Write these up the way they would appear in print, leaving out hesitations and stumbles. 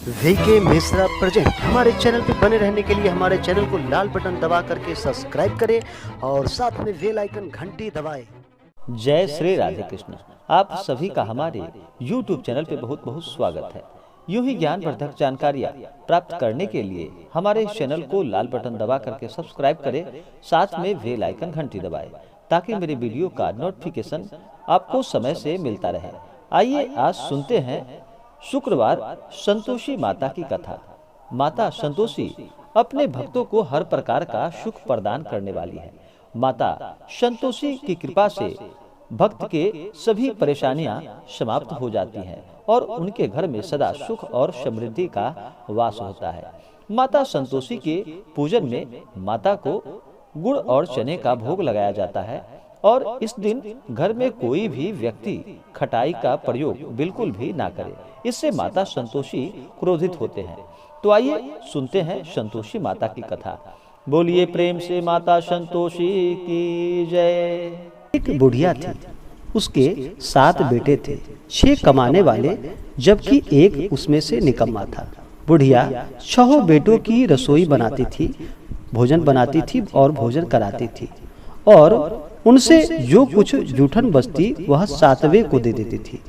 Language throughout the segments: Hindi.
VK Mishra present. हमारे चैनल पे बने रहने के लिए हमारे चैनल को लाल बटन दबा करके सब्सक्राइब करें और साथ में बेल आइकन घंटी दबाएं। जय श्री राधे कृष्ण। आप सभी का हमारे YouTube चैनल पे बहुत बहुत स्वागत है। यूं ही ज्ञानवर्धक जानकारियाँ प्राप्त करने के लिए हमारे चैनल को लाल बटन दबा करके सब्सक्राइब करें, साथ में बेल आइकन घंटी दबाएं ताकि मेरे वीडियो का नोटिफिकेशन आपको समय से मिलता रहे। आइए आज सुनते हैं शुक्रवार संतोषी माता की कथा। माता संतोषी अपने भक्तों को हर प्रकार का सुख प्रदान करने वाली है। माता संतोषी की कृपा से भक्त के सभी परेशानियां समाप्त हो जाती हैं और उनके घर में सदा सुख और समृद्धि का वास होता है। माता संतोषी के पूजन में माता को गुड़ और चने का भोग लगाया जाता है और इस दिन घर में कोई भी व्यक्ति खटाई का प्रयोग बिल्कुल भी ना करे, इससे माता संतोषी क्रोधित होते हैं। तो आइए सुनते हैं संतोषी माता की कथा। बोलिए प्रेम से माता संतोषी की जय। एक बुढ़िया थी, उसके 7 बेटे थे, 6 कमाने वाले जबकि एक उसमें से निकम्मा था। बुढ़िया 6 बेटों की रसोई बनाती थी, भोजन बनाती थी और भोजन कराती थी और उनसे जो कुछ जूठन बचती वह 7वें को दे देती थी।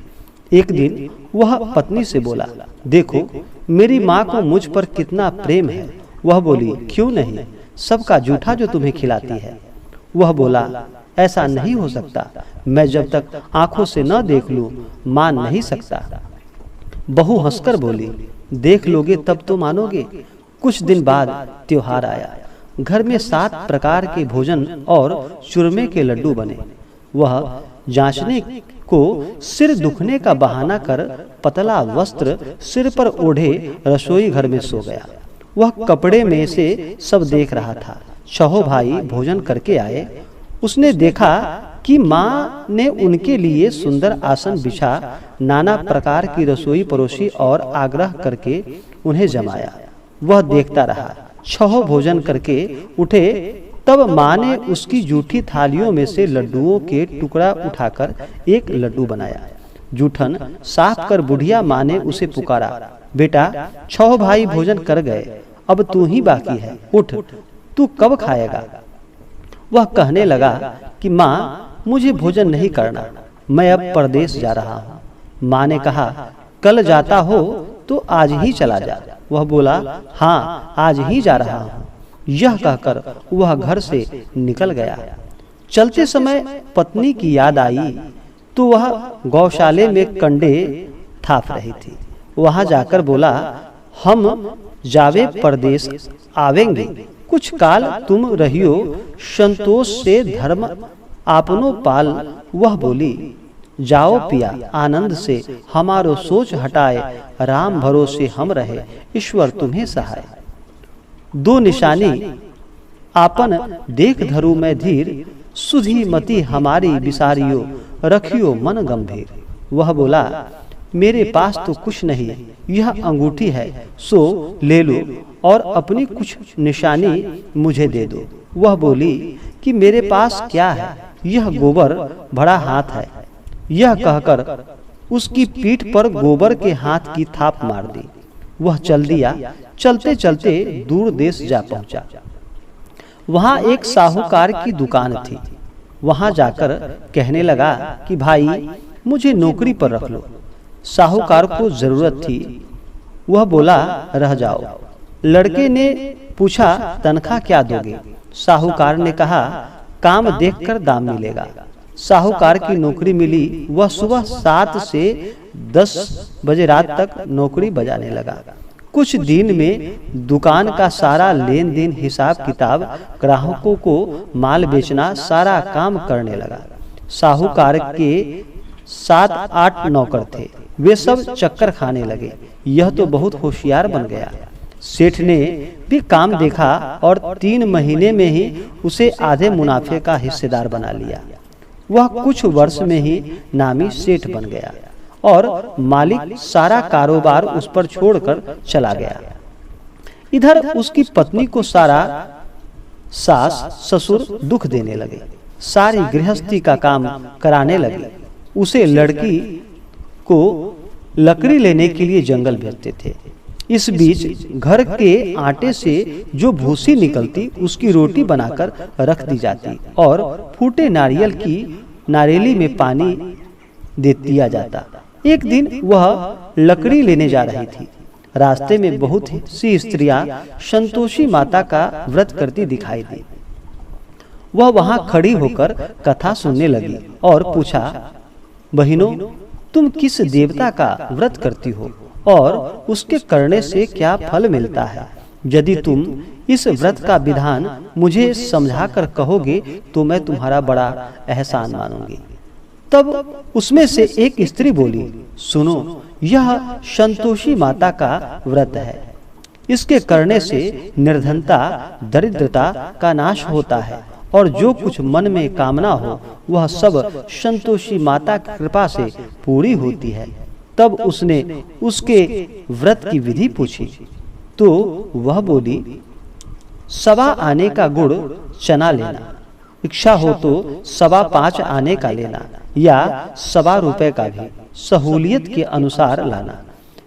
एक दिन वह पत्नी से बोला, देखो मेरी माँ को मुझ पर कितना प्रेम है। वह बोली, क्यों नहीं, सबका जूठा जो तुम्हें खिलाती है। वह बोला, ऐसा नहीं हो सकता, मैं जब तक आंखों से न देख लूं मान नहीं सकता। बहू हंसकर बोली, देख लोगे तब तो मानोगे। कुछ दिन बाद त्योहार आया। घर में 7 प्रकार के भोजन और चूरमे के लड्डू बने। वह जांचने को सिर दुखने का बहाना कर पतला वस्त्र सिर पर ओढ़े रसोई घर में सो गया। वह कपड़े में से सब देख रहा था। 6 भाई भोजन करके आए। उसने देखा कि माँ ने उनके लिए सुंदर आसन बिछा नाना प्रकार की रसोई परोसी और आग्रह करके उन्हें जमाया। वह देखता रहा। 6 भोजन करके उठे तब माँ ने उसकी जूठी थालियों में से लड्डुओं के टुकड़ा उठाकर एक लड्डू बनाया। जूठन साफ कर बुढ़िया माँ ने उसे पुकारा, बेटा 6 भाई भोजन कर गए, अब तू ही बाकी है, उठ, तू कब खाएगा। वह कहने लगा कि माँ मुझे भोजन नहीं करना, मैं अब परदेश जा रहा हूँ। माँ ने कहा, कल जाता हो तो आज ही चला जा। वह बोला, हाँ आज ही जा रहा हूँ। यह कहकर वह घर से निकल गया। चलते समय पत्नी की याद आई तो वह गौशाले में कंडे थाप रही थी। वहां जाकर बोला, हम जावे परदेश आवेंगे, कुछ काल तुम रहियो, संतोष से धर्म आपनो पाल। वह बोली, जाओ पिया आनंद से, हमारो सोच हटाए, राम भरोसे हम रहे, ईश्वर तुम्हें सहाय। 2 निशानी आपन देख धरू में धीर, सुधी मति हमारी विसारियो, रखियो मन गंभीर। वह बोला, मेरे पास तो कुछ नहीं, यह अंगूठी है सो ले लो और अपनी कुछ निशानी मुझे दे दो। वह बोली कि मेरे पास क्या है, यह गोबर भरा हाथ है। यह कहकर उसकी पीठ पर गोबर के हाथ की थाप मार दी। वह चल दिया। चलते चलते दूर देश जा पहुंचा। वहां एक साहूकार की दुकान थी। वहां जाकर कहने लगा कि भाई मुझे नौकरी पर रख लो। साहूकार को जरूरत थी। वह बोला, रह जाओ। लड़के ने पूछा, तनख्वाह क्या दोगे। साहूकार ने कहा, काम देखकर दाम मिलेगा। साहूकार की नौकरी मिली। वह सुबह 7 से 10 बजे रात तक नौकरी बजाने लगा। कुछ दिन में दुकान का सारा लेन देन, हिसाब किताब, ग्राहकों को माल बेचना, सारा काम करने लगा। साहूकार के 7-8 नौकर थे। वे सब चक्कर खाने लगे। यह तो बहुत होशियार बन गया। सेठ ने भी काम देखा और 3 महीने में ही उसे आधे मुनाफे का हिस्सेदार बना लिया। वह कुछ वर्ष में ही नामी सेठ बन गया और मालिक सारा कारोबार उस पर छोड़कर चला गया। इधर उसकी पत्नी को सारा सास ससुर दुख देने लगे, सारी गृहस्थी का काम कराने लगे। उसे लड़की को लकड़ी लेने के लिए जंगल भेजते थे। इस बीच घर के आटे से जो भूसी निकलती उसकी रोटी बनाकर रख दी जाती और फूटे नारियली में पानी दे दिया जाता। एक दिन वह लकड़ी लेने जा रही थी। रास्ते में बहुत सी स्त्रियां संतोषी माता का व्रत करती दिखाई दी। वह वहां खड़ी होकर कथा सुनने लगी और पूछा, बहनों, तुम किस देवता का व्रत करती हो और उसके करने से क्या फल मिलता है? यदि तुम इस व्रत का विधान मुझे समझाकर कहोगे तो मैं तुम्हारा बड़ा एहसान मानूंगी। तब उसमें से एक स्त्री बोली, सुनो, यह संतोषी माता का व्रत है। इसके करने से निर्धनता, दरिद्रता का नाश होता है और जो कुछ मन में कामना हो वह सब संतोषी माता की कृपा से पूरी होती है। तब उसने उसके व्रत की विधि पूछी तो वह बोली, 1.25 आने का गुड़ चना लेना, इच्छा हो तो 5.25 आने का लेना या 1.25 रुपए का भी सहूलियत के अनुसार लाना।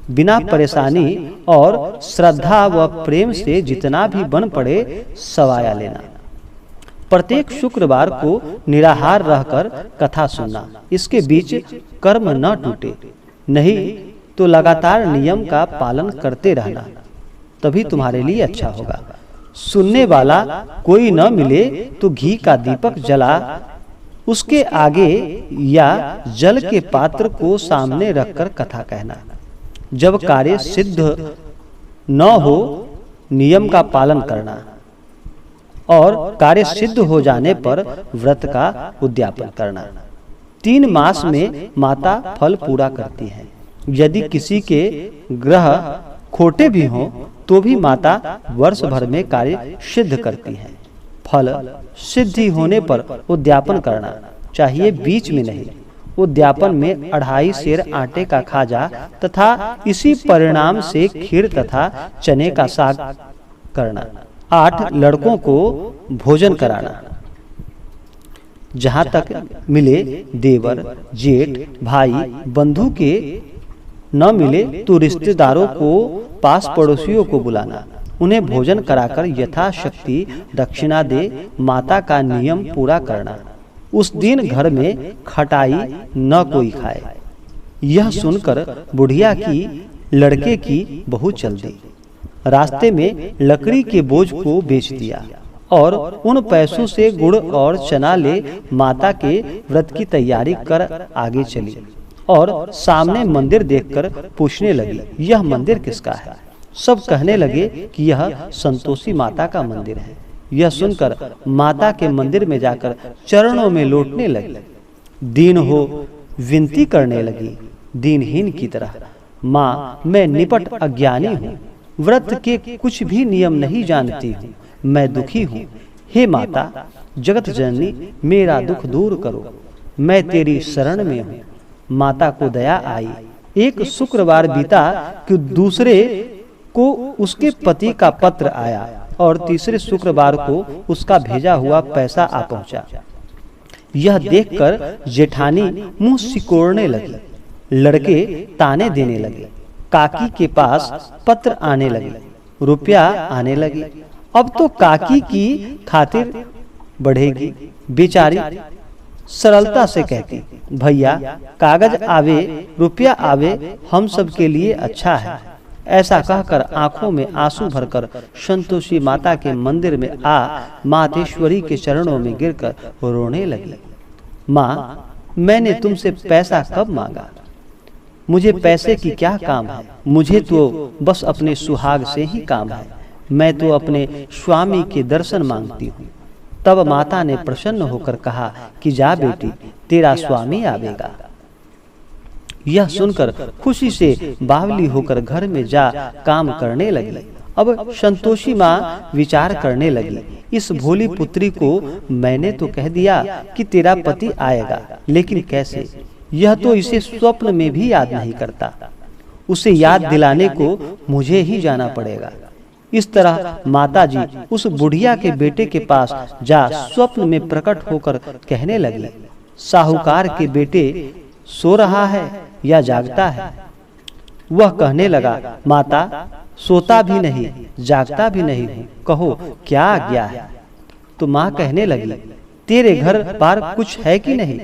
बिना परेशानी और श्रद्धा व प्रेम से जितना भी बन पड़े सवाया लेना। प्रत्येक शुक्रवार को निराहार रहकर कथा सुनना। इसके बीच कर्म न टूटे, नहीं तो लगातार नियम का पालन करते रहना, तभी तुम्हारे लिए अच्छा होगा। सुनने वाला कोई न मिले तो घी का दीपक जला उसके आगे या जल के पात्र को सामने रखकर कथा कहना। जब कार्य सिद्ध न हो नियम का पालन करना और कार्य सिद्ध हो जाने पर व्रत का उद्यापन करना। 3 मास में माता फल पूरा करती है। यदि किसी के ग्रह खोटे भी हों तो भी माता वर्ष भर में कार्य सिद्ध करती है। फल सिद्धि होने पर उद्यापन करना चाहिए, बीच में नहीं। उद्यापन में 2.5 सेर आटे का खाजा तथा इसी परिणाम से खीर तथा चने का साग करना। 8 लड़कों को भोजन कराना। जहाँ तक मिले देवर, जेठ, भाई, बंधु के न मिले तो रिश्तेदारों को, पास पड़ोसियों को बुलाना। उन्हें भोजन कराकर यथाशक्ति दक्षिणा दे माता का नियम पूरा करना। उस दिन घर में खटाई न कोई खाए। यह सुनकर बुढ़िया की लड़के की बहू चल दी। रास्ते में लकड़ी के बोझ को बेच दिया और उन पैसों से गुड़ और चना ले माता के व्रत की तैयारी कर आगे चली और सामने मंदिर देखकर पूछने लगी, यह मंदिर किसका है? सब कहने लगे कि यह संतोषी माता का मंदिर है। यह सुनकर माता के मंदिर में जाकर चरणों में लौटने लगी। दीन हो विनती करने लगी, दीनहीन की तरह, माँ, मैं निपट अज्ञानी हूँ, व्रत के कुछ भी नियम नहीं जानती हूँ, मैं दुखी हूँ। हे माता जगत जननी, मेरा दुख दूर करो, मैं तेरी शरण में हूँ। माता को दया आई। एक शुक्रवार बीता कि दूसरे को उसके पति का पत्र आया और तीसरे शुक्रवार को उसका भेजा हुआ पैसा आ पहुंचा। यह देखकर जेठानी मुंह सिकोड़ने लगी, लड़के ताने देने लगे, काकी के पास पत्र आने लगे, रुपया आने लगी। अब तो काकी की खातिर बढ़ेगी। बेचारी सरलता से कहती, भैया कागज आवे, रुपया आवे, हम सब के लिए अच्छा है। ऐसा कहकर आंखों में आंसू भरकर संतोषी माता के मंदिर में आ मातेश्वरी के चरणों में गिरकर रोने लगी। माँ, मैंने तुमसे पैसा कब मांगा? मुझे पैसे की क्या काम है? मुझे तो बस अपने सुहाग से ही काम है। मैं तो अपने स्वामी के दर्शन मांगती हूँ। तब माता ने प्रसन्न होकर कहा कि जा बेटी, तेरा स्वामी आवेगा। यह सुनकर खुशी से बावली होकर घर में जा काम करने लगी। अब संतोषी माँ विचार करने लगी, इस भोली पुत्री को मैंने तो कह दिया कि तेरा पति आएगा, लेकिन कैसे? यह तो इसे स्वप्न में भी याद नहीं करता। उसे याद दिलाने को मुझे ही जाना पड़ेगा। इस तरह माताजी उस बुढ़िया के बेटे के पास जा स्वप्न में प्रकट होकर कहने लगी, साहूकार के बेटे सो रहा है या जागता है? वह कहने लगा, माता, सोता भी नहीं, जागता भी नहीं हूँ, कहो क्या आज्ञा है। तो माँ कहने लगी, तेरे घर बार कुछ है कि नहीं।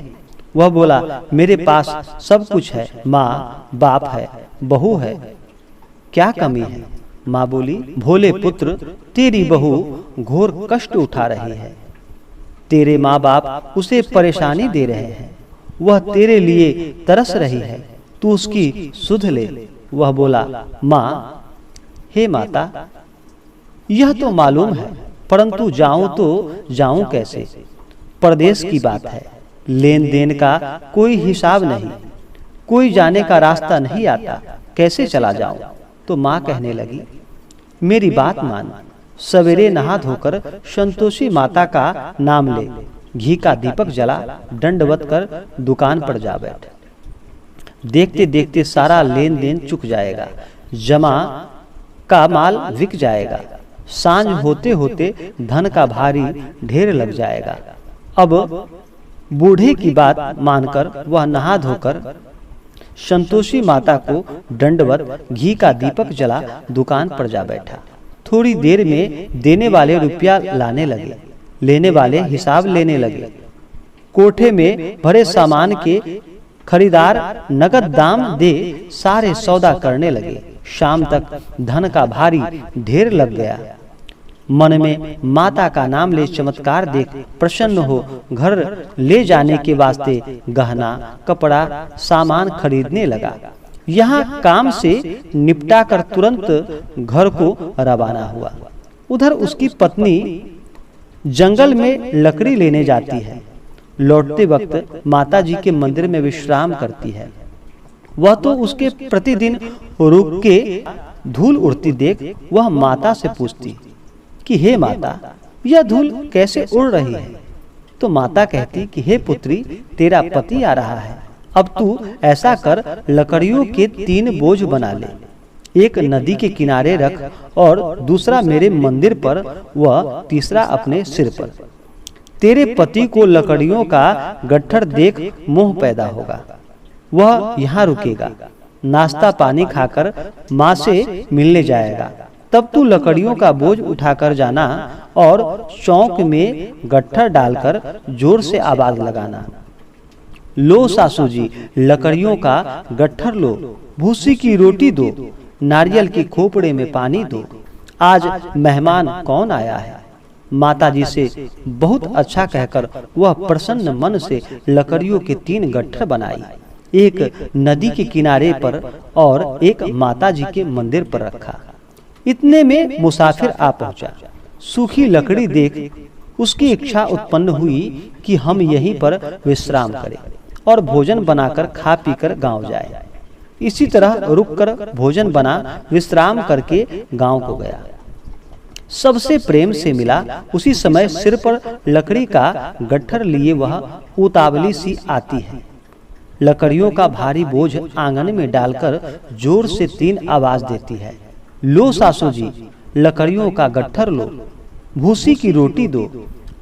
वह बोला, मेरे पास सब कुछ है, माँ बाप है, बहू है, क्या कमी है। माँ बोली, भोले पुत्र, तेरी बहू घोर कष्ट उठा रही है, तेरे माँ बाप उसे परेशानी दे रहे हैं, वह तेरे लिए तरस रही है, तू उसकी सुध ले। वह बोला, माँ, हे माता, यह तो मालूम है, परंतु जाऊं तो जाऊं कैसे। परदेश की बात है, लेन देन का कोई हिसाब नहीं, कोई जाने का रास्ता नहीं आता, कैसे चला जाऊं। तो माँ कहने लगी, मेरी बात मान, सवेरे नहा धोकर संतोषी माता का नाम ले, घी का दीपक जला, दंडवत कर दुकान पर जा बैठ। देखते देखते सारा लेन देन चुक जाएगा, जमा का माल बिक जाएगा, सांझ होते होते धन का भारी ढेर लग जाएगा। अब बूढ़े की बात मानकर वह नहा धोकर संतोषी माता को दंडवत घी का दीपक जला दुकान पर जा बैठा। थोड़ी देर में देने वाले रुपया लाने लगे, लेने वाले हिसाब लेने लगे। कोठे में भरे सामान के खरीदार नगद दाम दे सारे सौदा करने लगे। शाम तक धन का भारी ढेर लग गया। मन में माता का नाम ले चमत्कार देख प्रसन्न हो घर ले जाने के वास्ते गहना कपड़ा सामान खरीदने लगा। यहाँ काम से निपटा कर तुरंत घर को रवाना हुआ। उधर उसकी पत्नी जंगल में लकड़ी लेने जाती है। लौटते वक्त माता जी के मंदिर में विश्राम करती है। वह तो उसके प्रतिदिन रुक के धूल उड़ती देख वह माता से पूछती कि हे माता, यह धूल कैसे उड़ रही है। तो माता कहती कि हे पुत्री, तेरा पति आ रहा है, अब तू ऐसा कर, लकड़ियों के 3 बोझ बना ले, एक नदी के किनारे रख और दूसरा मेरे मंदिर पर व तीसरा अपने सिर पर। तेरे पति को लकड़ियों का गट्ठर देख मोह पैदा होगा, वह यहाँ रुकेगा, नाश्ता पानी खाकर माँ से मिलने जाएगा। तब तू लकड़ियों का बोझ उठाकर जाना और चौक में गट्ठर डालकर जोर से आवाज लगाना, लो सासू जी, लकड़ियों का गट्ठर लो, भूसी की रोटी दो, नारियल के खोपड़े में पानी दो, आज मेहमान कौन आया है। माता जी से बहुत अच्छा कहकर वह प्रसन्न मन से लकड़ियों के 3 गट्ठर बनाई, एक नदी के किनारे पर और एक माता जी के मंदिर पर रखा। इतने में मुसाफिर आ पहुंचा। सूखी लकड़ी देख उसकी इच्छा उत्पन्न हुई कि हम यहीं पर विश्राम करें और भोजन बनाकर खा पीकर गांव जाए। इसी तरह रुककर भोजन बना विश्राम करके गांव को गया। सबसे प्रेम से मिला। उसी समय सिर पर लकड़ी का गट्ठर लिए वह उतावली सी आती है। लकड़ियों का भारी बोझ आंगन में डालकर जोर से 3 आवाज देती है, लो सासू जी, लकड़ियों का गट्ठर लो, भूसी की रोटी दो,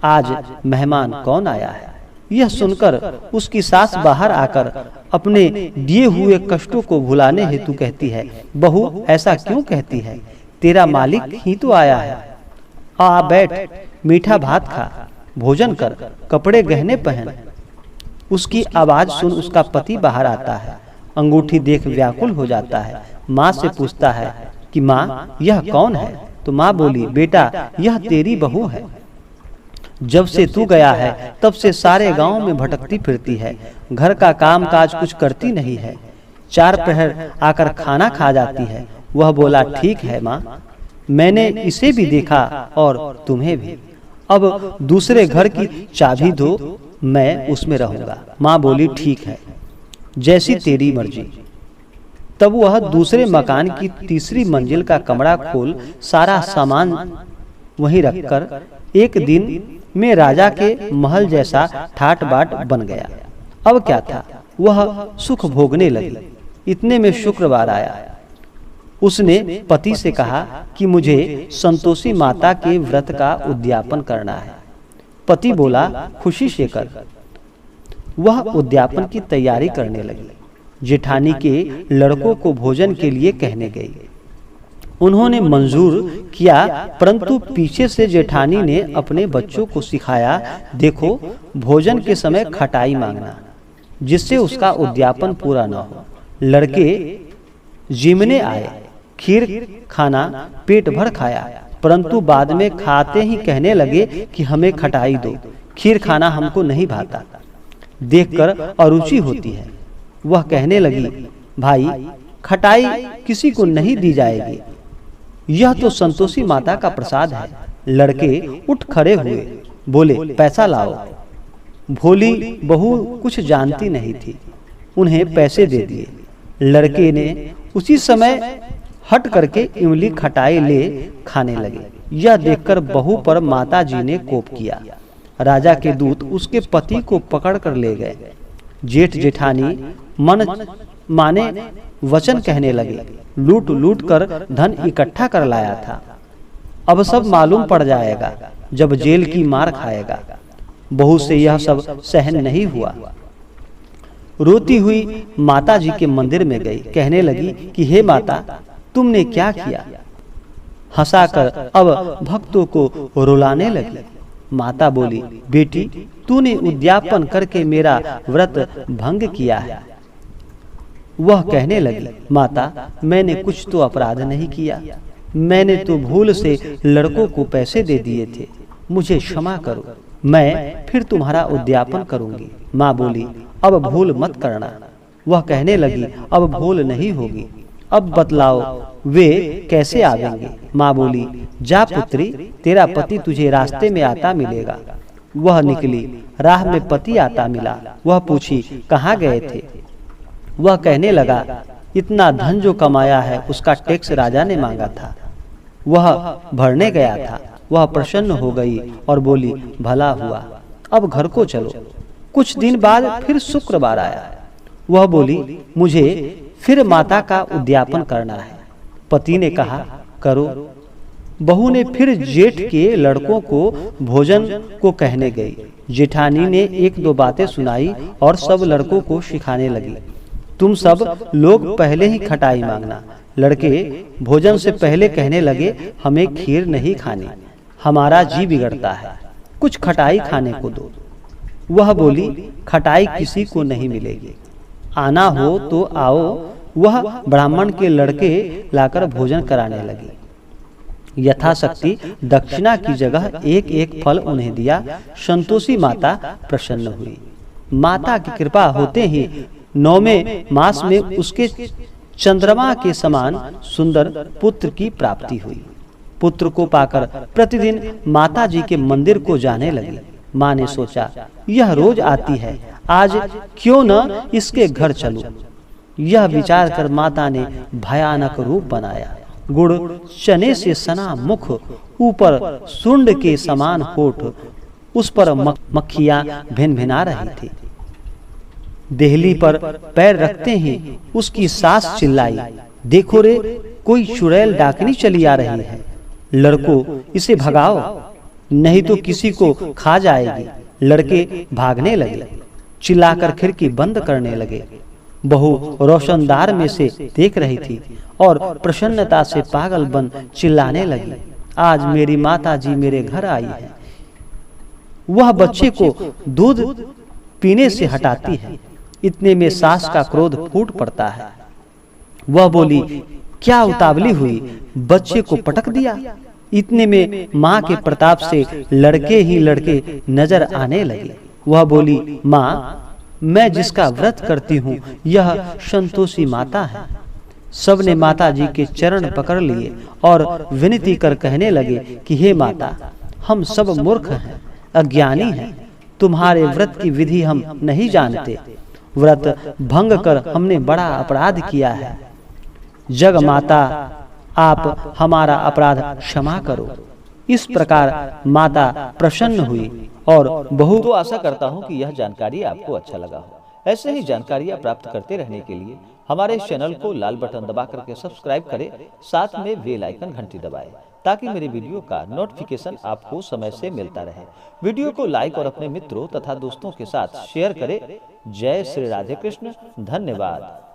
आज मेहमान कौन आया है। यह सुनकर उसकी सास बाहर आकर अपने दिए हुए कष्टों को भुलाने हेतु कहती है, बहू ऐसा क्यों कहती है, तेरा मालिक ही तो आया है, आ बैठ, मीठा भात खा, भोजन कर, कपड़े गहने पहन। उसकी आवाज सुन उसका पति बाहर आता है। अंगूठी देख व्याकुल हो जाता है। माँ से पूछता है कि माँ, यह कौन है। तो माँ बोली, बेटा, यह तेरी बहू है। जब से तू गया है तब से सारे गांव में भटकती फिरती है, घर का काम काज कुछ करती नहीं है, 4 पहर आकर खाना खा जाती है। वह बोला, ठीक है माँ, मैंने इसे भी देखा और तुम्हें भी। अब दूसरे घर की चाबी दो, मैं उसमें रहूंगा। माँ बोली, ठीक है, जैसी तेरी मर्जी। तब वह दूसरे मकान की 3री मंजिल का कमरा खोल सारा सामान वहीं रखकर एक दिन में राजा के महल जैसा ठाट बाट बन गया। अब क्या था, वह सुख भोगने लगी। इतने में शुक्रवार आया। उसने पति से कहा कि मुझे संतोषी माता के व्रत का उद्यापन करना है। पति बोला, खुशी से कर। वह उद्यापन की तैयारी करने लगी। जेठानी के लड़कों को भोजन के लिए कहने गई। उन्होंने मंजूर किया, परंतु पीछे से जेठानी ने अपने बच्चों को सिखाया, देखो भोजन के समय खटाई मांगना, जिससे उसका उद्यापन पूरा न हो। लड़के जिमने आए, खीर खाना पेट भर खाया, परंतु बाद में खाते ही कहने लगे कि हमें खटाई दो, खीर खाना हमको नहीं भाता। देखकर अरुचि होती है। वह कहने लगी, भाई खटाई किसी को नहीं दी जाएगी, यह तो संतोषी माता का प्रसाद है। लड़के उठ खड़े हुए, बोले पैसा लाओ। भोली बहू कुछ जानती नहीं थी, उन्हें पैसे दे दिए। लड़के ने उसी समय हट करके इमली खटाई ले खाने लगे। यह देखकर बहू पर माता जी ने कोप किया। राजा के दूत उसके पति को पकड़ कर ले गए। जेठ जेठानी मन माने वचन कहने लगे, लूट लूट कर धन इकट्ठा कर लाया था, अब सब मालूम पड़ जाएगा जब जेल की मार खाएगा। बहू से यह सब सहन नहीं हुआ। रोती हुई माता जी के मंदिर में गई, कहने लगी कि हे माता, तुमने क्या किया? हंसाकर अब भक्तों को रुलाने लगी। माता बोली, बेटी तूने उद्यापन करके मेरा व्रत भंग किया है। वह कहने लगी, माता मैंने कुछ तो अपराध नहीं किया, मैंने तो भूल से लड़कों को पैसे दे दिए थे, मुझे क्षमा करो, मैं फिर तुम्हारा उद्यापन करूंगी। माँ बोली, अब भूल मत करना। वह कहने लगी, अब भूल नहीं होगी, अब बतलाओ वे कैसे आवेंगे? माँ बोली, जा पुत्री, तेरा पति तुझे रास्ते में आता मिलेगा। वह निकली, राह में पति आता मिला। वह पूछी, कहाँ गए थे? वह कहने लगा, इतना धन जो कमाया है उसका टैक्स राजा ने मांगा था, वह भरने गया था। वह प्रसन्न हो गई और बोली, भला हुआ, अब घर को चलो। कुछ दिन बाद फिर शुक्रवार आया। वह बोली, मुझे फिर माता का उद्यापन करना है। पति ने कहा, करो। बहू ने फिर जेठ के लड़कों को भोजन को कहने गई। जेठानी ने एक दो बातें सुनाई और सब लड़कों को सिखाने लगी, तुम सब लोग पहले ही खटाई मांगना। लड़के भोजन से पहले कहने लगे, हमें खीर नहीं खानी, हमारा जी बिगड़ता है, कुछ खटाई खाने को दो। वह बोली, खटाई किसी को नहीं मिलेगी, आना हो तो आओ। वह ब्राह्मण के लड़के लाकर भोजन कराने लगी। यथाशक्ति दक्षिणा की जगह एक एक फल उन्हें दिया। संतोषी माता प्रसन्न हुई। माता की कृपा होते ही 9वें मास में उसके चंद्रमा के समान सुंदर पुत्र की प्राप्ति हुई। पुत्र को पाकर प्रतिदिन माता जी के मंदिर को जाने लगी। माँ ने सोचा, यह रोज आती है, आज क्यों न इसके घर चलूं। यह विचार कर माता ने भयानक रूप बनाया। गुड़ चने से सना मुख, ऊपर सुंड के समान होठ, उस पर मक्खियां भिन भिना रही थी। देहली पर पैर रखते ही उसकी सास चिल्लाई, देखो रे, कोई चुड़ैल डाकनी चली आ रही है, लड़को इसे भगाओ, नहीं तो किसी को खा जाएगी। लड़के भागने लगे, चिल्लाकर खिड़की बंद करने लगे। बहू रोशनदार में से देख रही थी और प्रसन्नता से पागल बन चिल्लाने लगी, आज मेरी माता जी मेरे घर आई है। वह बच्चे को दूध पीने से हटाती है। इतने में सास का क्रोध फूट पड़ता है। वह बोली, क्या उतावली हुई, बच्चे को पटक दिया। इतने में माँ के प्रताप से लड़के ही लड़के नजर आने लगे। वह बोली, माँ, मैं जिसका व्रत करती हूँ यह संतोषी माता है। सबने माता जी के चरण पकड़ लिए और विनती कर कहने लगे कि हे माता, हम सब मूर्ख हैं, अज्ञानी हैं, तुम्हारे व्रत की विधि हम नहीं जानते, व्रत भंग कर हमने बड़ा अपराध किया है। जग माता, आप हमारा अपराध क्षमा करो। इस प्रकार माता प्रसन्न हुई और बहू। तो आशा करता हूँ कि यह जानकारी आपको अच्छा लगा हो। ऐसे ही जानकारियाँ प्राप्त करते रहने के लिए हमारे चैनल को लाल बटन दबा करके सब्सक्राइब करें, साथ में बेल आइकन घंटी दबाएं ताकि मेरे वीडियो का नोटिफिकेशन आपको समय से मिलता रहे। वीडियो को लाइक और अपने मित्रों तथा दोस्तों के साथ शेयर करें। जय श्री राधे कृष्ण। धन्यवाद।